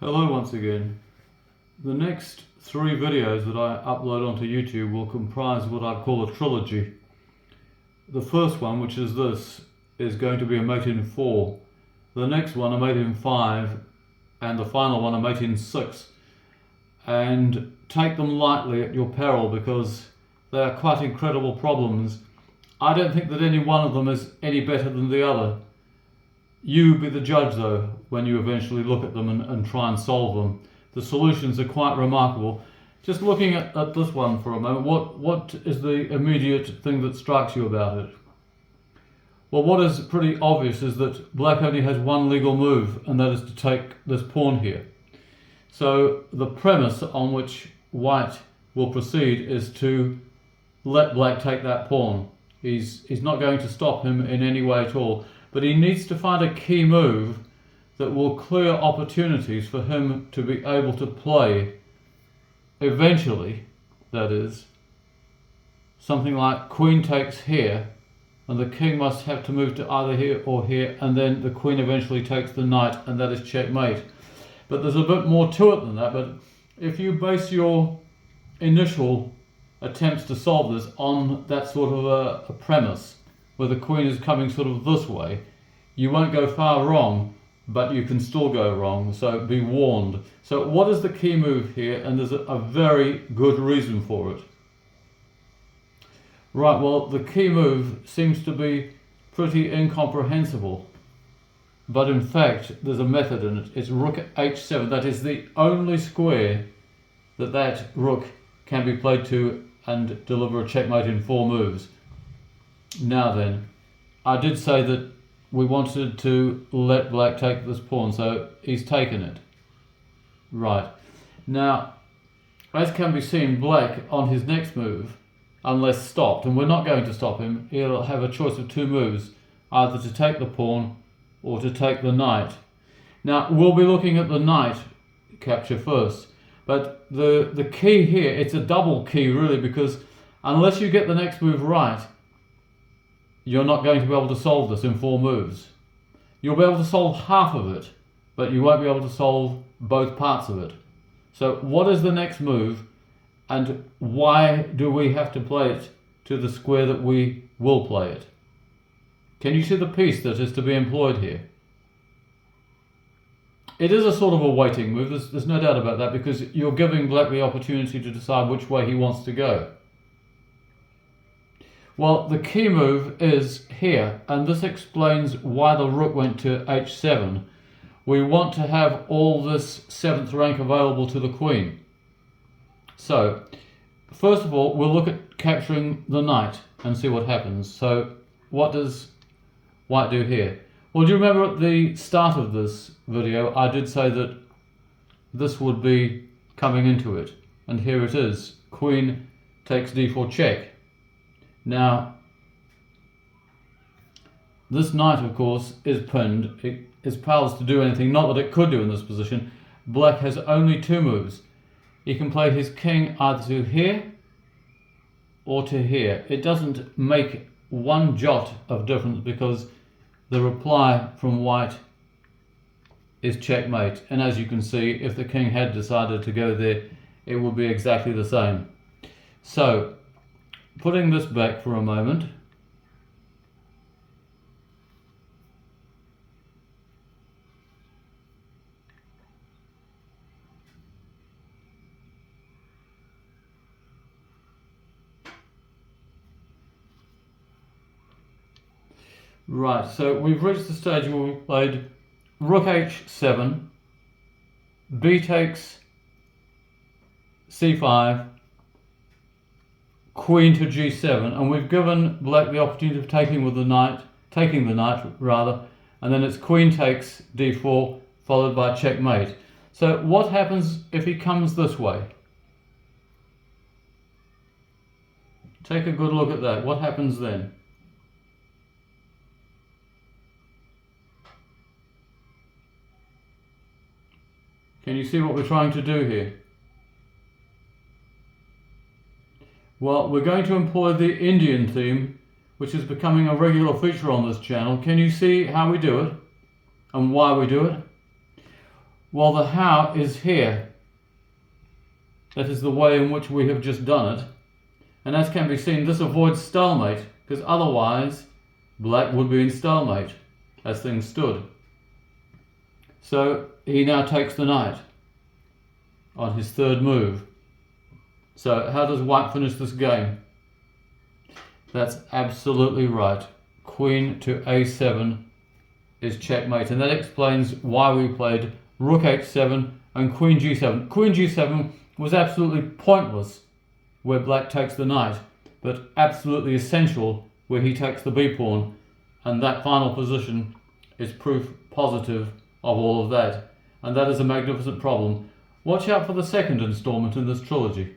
Hello once again. The next 3 videos that I upload onto YouTube will comprise what I call a trilogy. The first one, which is this, is going to be a mate in 4. The next one a mate in 5, and the final one a mate in 6. And take them lightly at your peril because they are quite incredible problems. I don't think that any one of them is any better than the other. You be the judge though, when you eventually look at them and try and solve them. The solutions are quite remarkable. Just looking at this one for a moment, what is the immediate thing that strikes you about it? Well, what is pretty obvious is that black only has one legal move, and that is to take this pawn here. So the premise on which white will proceed is to let black take that pawn. He's not going to stop him in any way at all. But he needs to find a key move that will clear opportunities for him to be able to play eventually, that is, something like queen takes here, and the king must have to move to either here or here, and then the queen eventually takes the knight, and that is checkmate. But there's a bit more to it than that. But if you base your initial attempts to solve this on that sort of a premise, where the queen is coming sort of this way, you won't go far wrong, but you can still go wrong, so be warned. So what is the key move here? And there's a very good reason for it. Right, well, the key move seems to be pretty incomprehensible, but in fact there's a method in it. It's rook h7. That is the only square that rook can be played to and deliver a checkmate in 4 moves. Now then, I did say that we wanted to let black take this pawn, so he's taken it. Right. Now, as can be seen, black on his next move, unless stopped, and we're not going to stop him, he'll have a choice of 2 moves, either to take the pawn or to take the knight. Now, we'll be looking at the knight capture first, but the key here, it's a double key really, because unless you get the next move right, you're not going to be able to solve this in 4 moves. You'll be able to solve half of it, but you won't be able to solve both parts of it. So what is the next move, and why do we have to play it to the square that we will play it? Can you see the piece that is to be employed here? It is a sort of a waiting move, there's no doubt about that, because you're giving black the opportunity to decide which way he wants to go. Well, the key move is here, and this explains why the rook went to h7. We want to have all this 7th rank available to the queen. So, first of all, we'll look at capturing the knight and see what happens. So, what does white do here? Well, do you remember at the start of this video, I did say that this would be coming into it. And here it is. Queen takes d4 check. Now, this knight, of course, is pinned. It is powerless to do anything, not that it could do in this position. Black has only 2 moves. He can play his king either to here or to here. It doesn't make one jot of difference because the reply from white is checkmate. And as you can see, if the king had decided to go there, it would be exactly the same. So, putting this back for a moment, right, so we've reached the stage where we played rook h7, b takes c5, queen to g7, and we've given black the opportunity of taking the knight, and then it's queen takes d4 followed by checkmate. So what happens if he comes this way? Take a good look at that. What happens then? Can you see what we're trying to do here? Well, we're going to employ the Indian theme, which is becoming a regular feature on this channel. Can you see how we do it and why we do it? Well, the how is here. That is the way in which we have just done it. And as can be seen, this avoids stalemate, because otherwise black would be in stalemate as things stood. So he now takes the knight on his third move. So how does white finish this game? That's absolutely right. Queen to a7 is checkmate, and that explains why we played rook h7 and queen g7. Queen g7 was absolutely pointless where black takes the knight, but absolutely essential where he takes the b-pawn, and that final position is proof positive of all of that. And that is a magnificent problem. Watch out for the second installment in this trilogy.